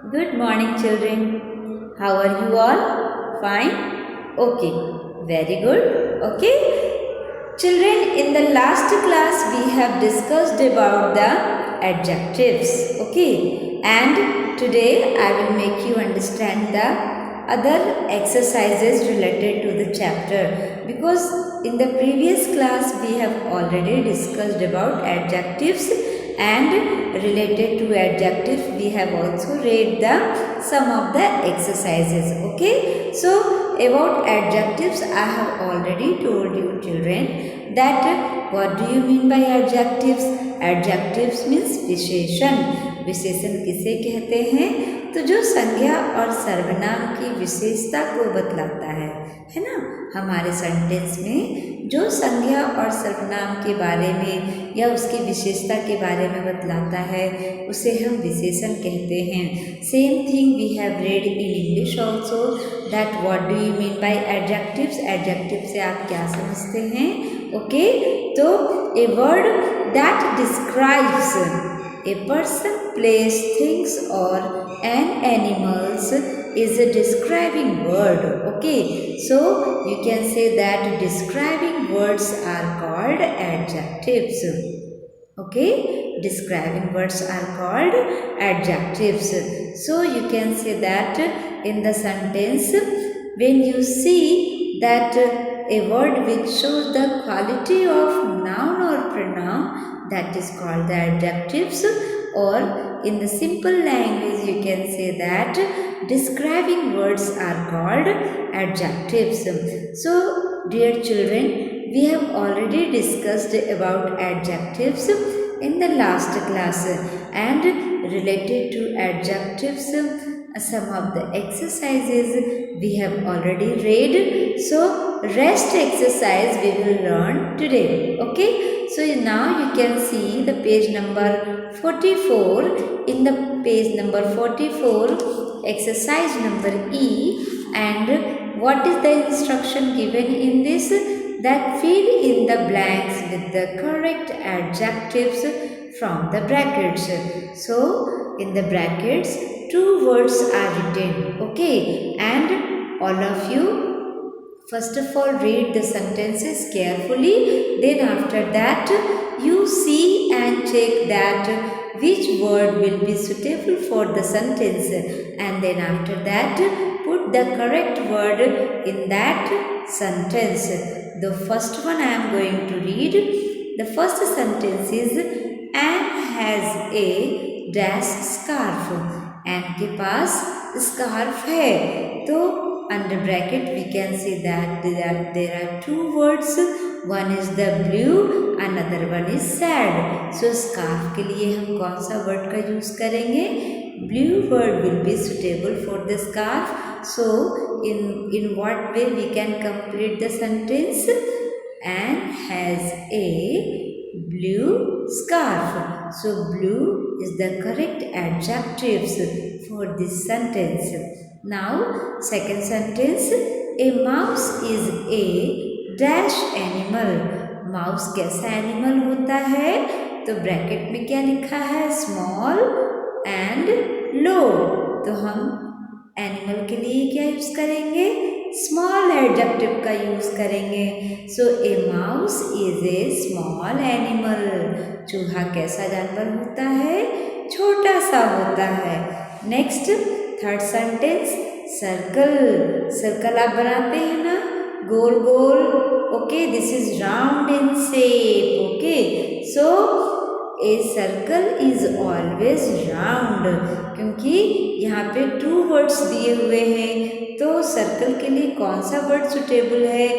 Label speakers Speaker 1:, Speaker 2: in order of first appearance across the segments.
Speaker 1: Good morning, children. How are you all? Fine? Okay, very good. Okay, children, in the last class we have discussed about the adjectives. Okay, and today I will make you understand the other exercises related to the chapter, because in the previous class we have already discussed about adjectives, and related to adjectives we have also read the some of the exercises. Okay, so about adjectives I have already told you, children, that what do you mean by adjectives? Adjectives means विशेषण. विशेषण किसे कहते हैं? तो जो संज्ञा और सर्वनाम की विशेषता को बतलाता है ना। हमारे सेंटेंस में जो संज्ञा और सर्वनाम के बारे में या उसकी विशेषता के बारे में बतलाता है उसे हम विशेषण कहते हैं। Same thing we have read in English also, that what do you mean by adjectives. Adjective से आप क्या समझते हैं? ओके, तो a word that describes a person, place, things or an animals is a describing word. Okay, so you can say that describing words are called adjectives. Okay, describing words are called adjectives. So you can say that in the sentence, when you see that a word which shows the quality of noun or pronoun, that is called the adjectives. Or in the simple language you can say that describing words are called adjectives. So dear children, we have already discussed about adjectives in the last class, and related to adjectives some of the exercises we have already read. So rest exercise we will learn today. Okay, so now you can see the page number 44. In the page number 44, exercise number E, and what is the instruction given in this? That fill in the blanks with the correct adjectives from the brackets. So in the brackets two words are written. Okay, and all of you first of all read the sentences carefully, then after that you see and check that which word will be suitable for the sentence, and then after that put the correct word in that sentence. The first one I am going to read. The first sentence is Anne has a dash scarf. Anne के पास scarf है, तो under bracket we can say that there are two words. One is the blue, another one is sad. So scarf के लिए हम कौन सा word का use करेंगे? Blue word will be suitable for the scarf. So in what way we can complete the sentence? Anne has a blue scarf. So blue is the correct adjectives for this sentence. Now second sentence, a mouse is a dash animal. Mouse कैसा animal होता है? तो bracket में क्या लिखा है? Small and low. तो हम एनिमल के लिए क्या यूज करेंगे? स्मॉल एडजेक्टिव का यूज करेंगे। So a mouse is a small animal. चूहा कैसा जानवर होता है? छोटा सा होता है। Next third sentence, circle. Circle आप बनाते हैं ना, गोल गोल। Okay, this is round in shape. Okay, so a circle is always round, क्योंकि यहाँ पे टू वर्ड्स दिए हुए हैं, तो सर्कल के लिए कौन सा वर्ड सुटेबल है?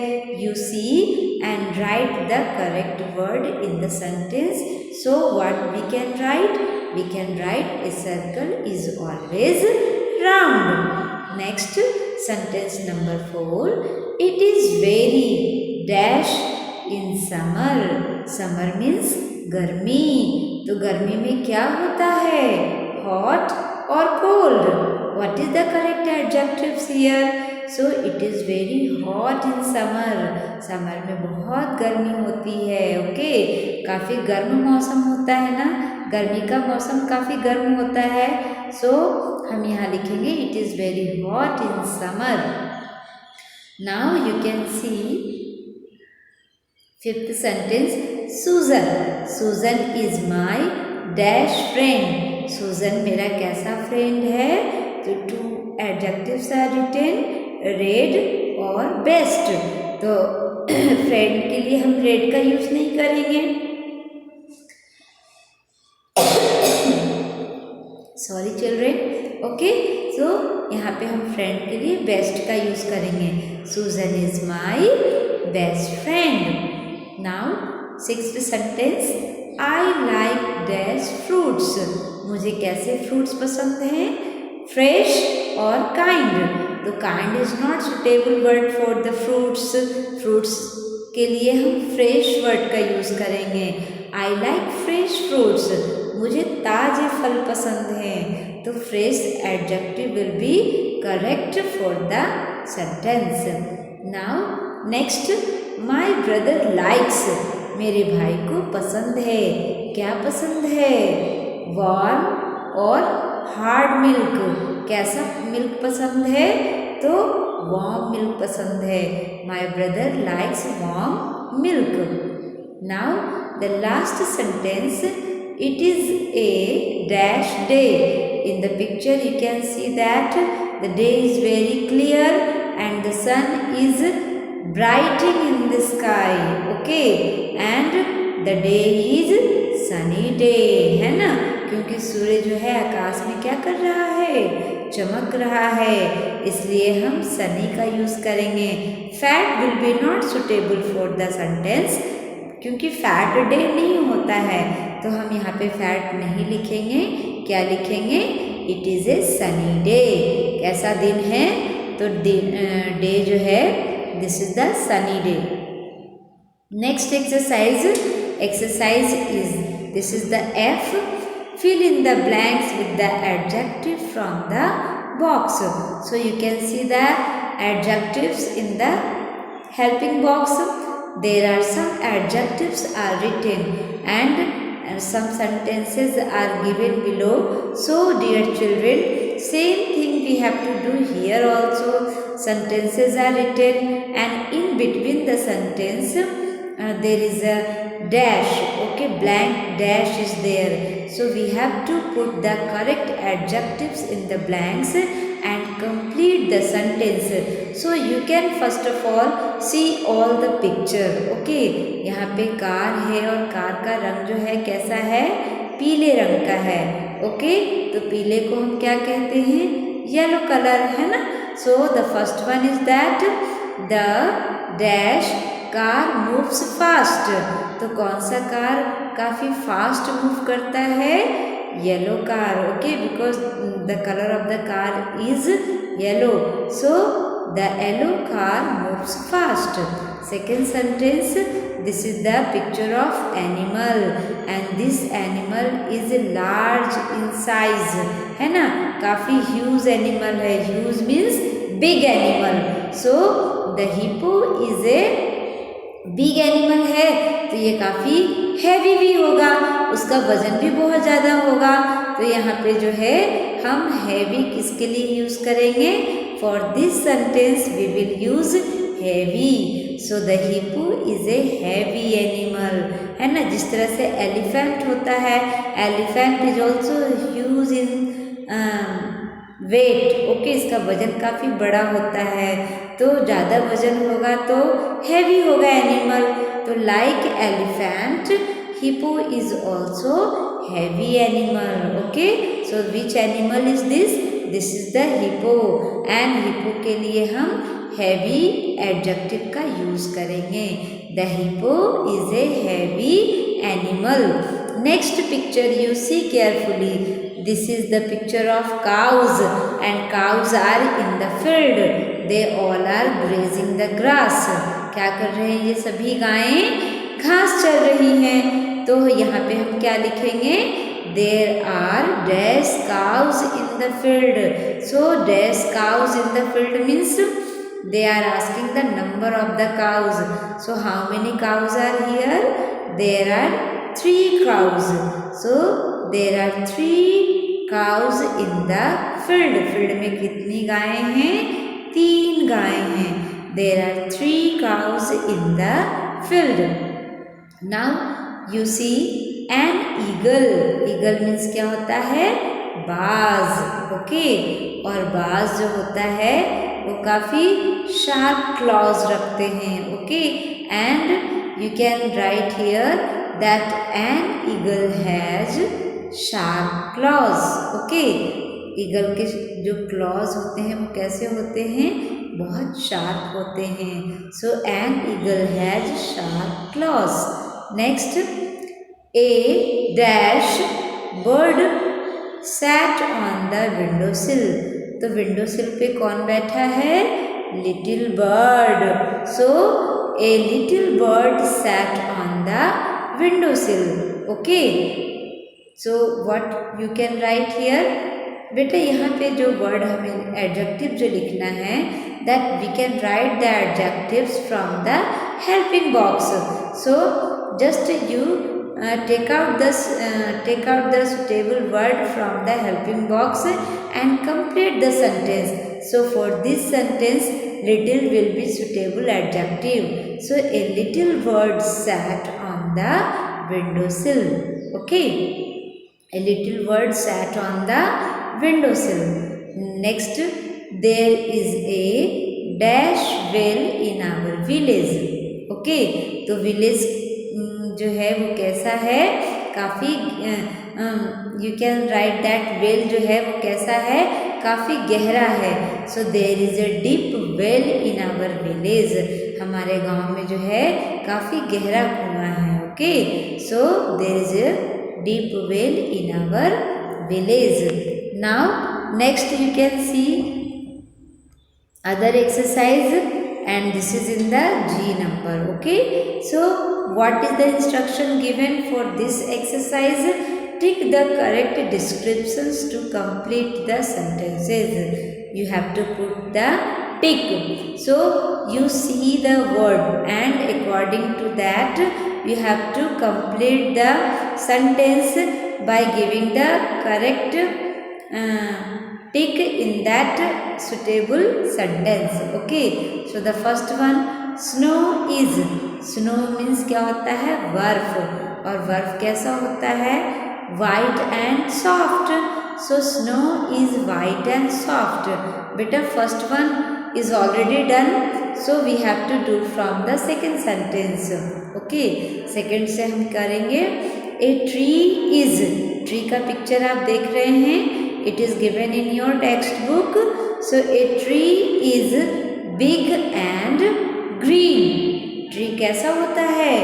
Speaker 1: You see and write the correct word in the sentence. So what we can write? We can write a circle is always round. Next sentence number 4. It is very dash in summer. Summer means गर्मी. तो गर्मी में क्या होता है? Hot or cold? What is the correct adjectives here? So it is very hot in summer. Summer में बहुत गर्मी होती है. Okay, काफ़ी गर्म मौसम होता है ना, गर्मी का मौसम काफ़ी गर्म होता है, सो हम यहाँ लिखेंगे it is very hot in summer. Now you can C fifth sentence, Susan. Susan is my dash friend. Susan मेरा कैसा फ्रेंड है? तो two adjectives are written, red और बेस्ट। तो फ्रेंड के लिए हम रेड का यूज नहीं करेंगे, सॉरी चिल्ड्रेन। ओके, सो यहाँ पे हम फ्रेंड के लिए बेस्ट का यूज करेंगे। Susan is my best friend. Now sixth sentence, I like dash fruits. मुझे कैसे फ्रूट्स पसंद हैं? फ्रेश और काइंड। तो kind is not suitable word for the fruits. Fruits के लिए हम फ्रेश वर्ड का यूज करेंगे। I like fresh fruits. मुझे ताजे फल पसंद हैं। तो fresh adjective will be correct for the sentence. Now next, my brother likes. मेरे भाई को पसंद है। क्या पसंद है? वार्म और हार्ड मिल्क। कैसा मिल्क पसंद है? तो वार्म मिल्क पसंद है। My brother likes warm milk. Now the last sentence, it is a dash day. In the picture you can see that the day is very clear and the sun is brightening in the sky, okay, and the day is sunny day, है ना, क्योंकि सूर्य जो है आकाश में क्या कर रहा है? चमक रहा है, इसलिए हम सनी का यूज करेंगे। Fat will be not suitable for the sentence, क्योंकि फैट डे नहीं होता है, तो हम यहाँ पे फैट नहीं लिखेंगे। क्या लिखेंगे? It is a sunny day. कैसा दिन है? तो डे जो है this is the sunny day. Next exercise is this is the F, fill in the blanks with the adjective from the box. So you can see the adjectives in the helping box. There are some adjectives are written and some sentences are given below. So dear children, same thing we have to do here also. Sentences are written and in between the sentence there is a dash, okay, blank dash is there. So we have to put the correct adjectives in the blanks and complete the sentence. So you can first of all see all the picture, okay. यहाँ पे car है और car का रंग जो है कैसा है? पीले रंग का है, ओके। तो पीले को हम क्या कहते हैं? येलो कलर, है ना। So the first one is that the dash car moves fast. तो कौन सा कार काफ़ी फास्ट मूव करता है? Yellow car, okay, because the colour of the car is yellow, so the yellow car moves fast. Second sentence, this is the picture of animal and this animal is large in size, है ना, काफ़ी huge animal है। Huge means big animal, so the hippo is a big animal है, तो ये काफ़ी heavy भी होगा, उसका वजन भी बहुत ज़्यादा होगा। तो यहाँ पे जो है हम हैवी किसके लिए यूज़ करेंगे? For this sentence we will use heavy. So the hippo is a heavy animal, है ना। जिस तरह से एलिफेंट होता है, elephant is also huge in weight, okay, इसका वजन काफ़ी बड़ा होता है, तो ज़्यादा वजन होगा तो हैवी होगा एनिमल। तो like elephant, hippo is also heavy animal, okay. So which animal is this? This is the hippo and hippo के लिए हम हैवी एडजेक्टिव का यूज करेंगे। The hippo is a heavy animal. Next picture you see carefully, this is the picture of cows and cows are in the field, they all are grazing the grass। क्या कर रहे हैं ये सभी गायें? घास चल रही हैं। तो यहाँ पे हम क्या लिखेंगे? there are dash cows in the field। so dash cows in the field means they are asking the number of the cows। so how many cows are here? there are 3 cows। so there are 3 cows in the field. Field में कितनी गायें हैं? 3 गायें हैं. There are 3 cows in the field. Now you see an eagle. Eagle means क्या होता है? बाज. ओके, और बाज जो होता है वो काफी शार्प क्लॉज रखते हैं. Okay, and you can right here that N eagle has sharp clause. Okay, eagle के जो क्लॉज होते हैं वो कैसे होते हैं? बहुत शार्प होते हैं. So an eagle has sharp claws. Next, a dash bird sat on the windowsill. तो विंडोसिल पे कौन बैठा है? Little bird. So a little bird sat on the windowsill. Okay, so what you can right here? बेटा यहाँ पे जो word हमें एडजेक्टिव जो लिखना है, that we can write the adjectives from the helping box. So just you take out the suitable word from the helping box and complete the sentence. So for this sentence, little will be suitable adjective. So a little bird sat on the windowsill. Okay, a little bird sat on the windowsill. Next, there is a dash well in our village. Okay, तो village जो है वो कैसा है? काफ़ी you can write that well जो है वो कैसा है? काफ़ी गहरा है. So there is a deep well in our village. हमारे गांव में जो है काफ़ी गहरा कुआं है. Okay, so there is a deep well in our village. Now next you can see other exercise and this is in the G number. Okay, so what is the instruction given for this exercise? Tick the correct descriptions to complete the sentences. You have to put the tick. So you see the word and according to that you have to complete the sentence by giving the correct tick in that suitable sentence. Okay, so the first one, snow is. Snow means क्या होता है? बर्फ. और बर्फ कैसा होता है? white and soft. So snow is white and soft. बेटा first one is already done, so we have to do from the second sentence. Okay, second से हम करेंगे a tree is. tree का पिक्चर आप देख रहे हैं. It is given in your textbook. So a tree is big and green. Tree कैसा होता है?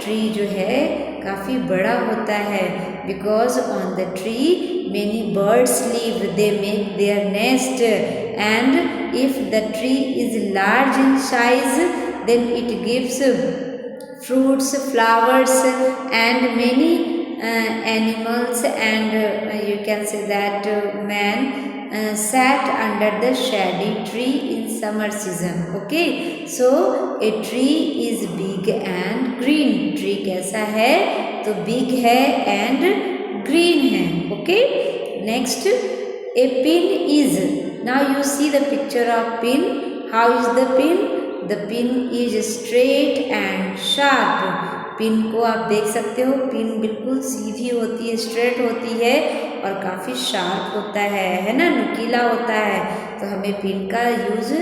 Speaker 1: Tree जो है काफ़ी बड़ा होता है. Because on the tree many birds live. They make their nest. And if the tree is large in size, then it gives fruits, flowers, and many animals, and you can say that man sat under the shady tree in summer season. Okay, so a tree is big and green. Tree कैसा है? तो big है and green है. Okay, next, a pin is. Now you see the picture of pin. How is the pin? The pin is straight and sharp. Pin को आप देख सकते हो. पिन बिल्कुल सीधी होती है, स्ट्रेट होती है और काफ़ी शार्प होता है ना, नुकीला होता है. तो हमें पिन का यूज़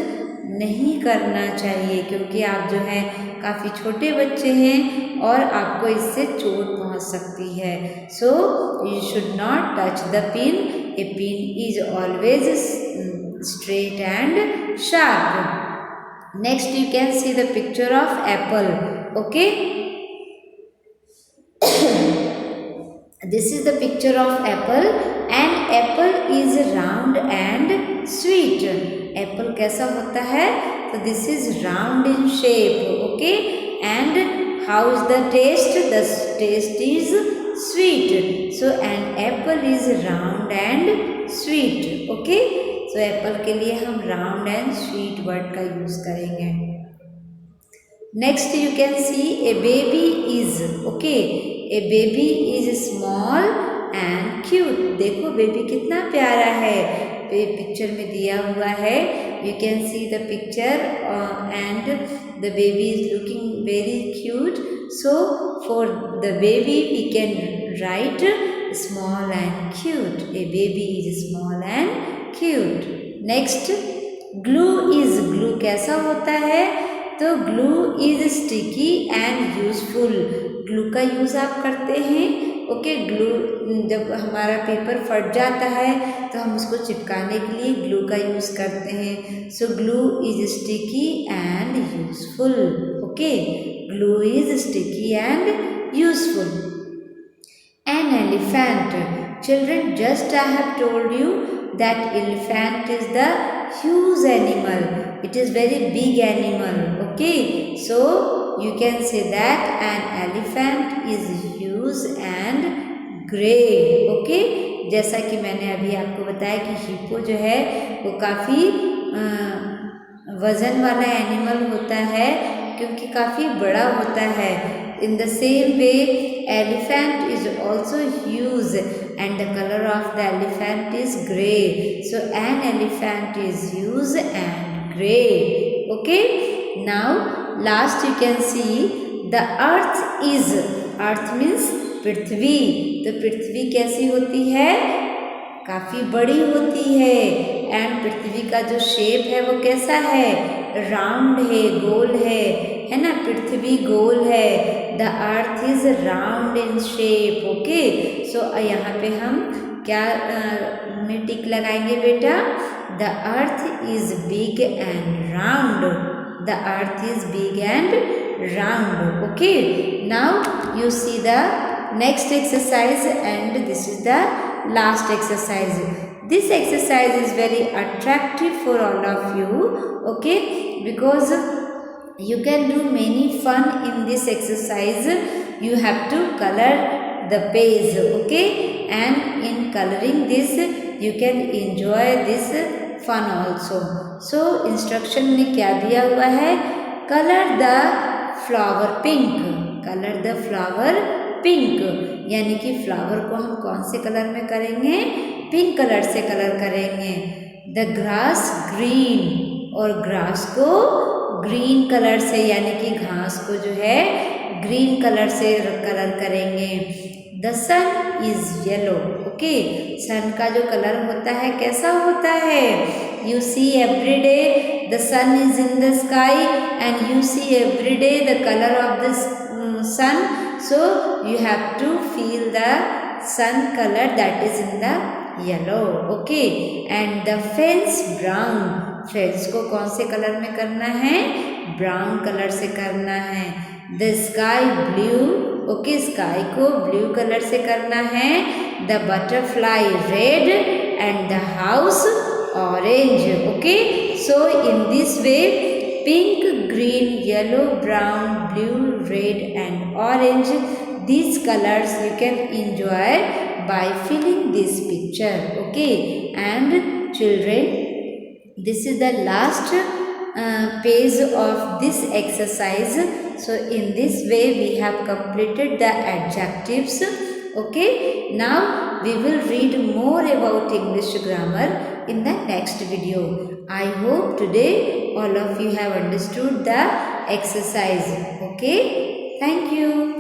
Speaker 1: नहीं करना चाहिए क्योंकि आप जो है काफ़ी छोटे बच्चे हैं और आपको इससे चोट पहुंच सकती है. So you should not touch the pin. A pin is always straight and sharp. Next you can see the picture of Apple. Okay, this is the picture of apple. An apple is round and sweet. Apple कैसा होता है? तो this is round in shape. Okay, and how is the taste? The taste is sweet. So an apple is round and sweet. Okay, so apple के लिए हम round and sweet word का use करेंगे. Next you can see a baby is. Okay, a baby is small and cute. देखो baby कितना प्यारा है, picture में दिया हुआ है. You can see the picture and the baby is looking very cute. So for the baby we can write small and cute. A baby is small and cute. Next, glue is. glue कैसा होता है? तो glue is sticky and useful. glue का use आप करते हैं. Okay, glue जब हमारा पेपर फट जाता है तो हम उसको चिपकाने के लिए ग्लू का यूज़ करते हैं. So glue is sticky and useful. Okay, glue is sticky and useful. An elephant. Children, just I have told you that elephant is the huge animal. It is very big animal. Okay, so you can say that an elephant is huge and grey. Okay, जैसा कि मैंने अभी आपको बताया कि hippo जो है वो काफ़ी वज़न वाला एनिमल होता है क्योंकि काफ़ी बड़ा होता है. In the same way, elephant is also huge and the color of the elephant is grey. So an elephant is huge and grey. Okay. Now last you can see the earth is. Earth means पृथ्वी. तो पृथ्वी कैसी होती है? काफ़ी बड़ी होती है. And पृथ्वी का जो शेप है वो कैसा है? राउंड है, गोल है ना. पृथ्वी गोल है. The earth is round in shape. Okay, so यहाँ पे हम क्या में टिक लगाएंगे बेटा? The earth is big and round. The earth is big and round. Okay, now you see the next exercise and this is the last exercise. This exercise is very attractive for all of you, okay, because you can do many fun in this exercise. You have to color the page, okay, and in coloring this you can enjoy this fun also. So instruction में क्या दिया हुआ है? Color the flower pink. Color the flower pink. यानी कि flower को हम कौन से कलर में करेंगे? पिंक कलर से कलर करेंगे. The grass green. और ग्रास को ग्रीन कलर से यानी कि घास को जो है ग्रीन कलर से कलर करेंगे. The sun is yellow. Okay, sun का जो कलर होता है कैसा होता है? You see every day the sun is in the sky and you see every day the colour of the sun. So you have to feel the sun color that is in the yellow. Okay, and the fence brown. fence को कौन से colour में करना है? Brown colour से करना है. the sky blue. Okay, sky को ब्लू कलर से करना है. the butterfly red and the house orange. Okay, so in this way pink, green, yellow, brown, blue, red and orange, these colors you can enjoy by filling this picture. Okay, and children, this is the last page of this exercise. So in this way we have completed the adjectives. Okay, now we will read more about English grammar in the next video. I hope today all of you have understood the exercise. Okay, thank you.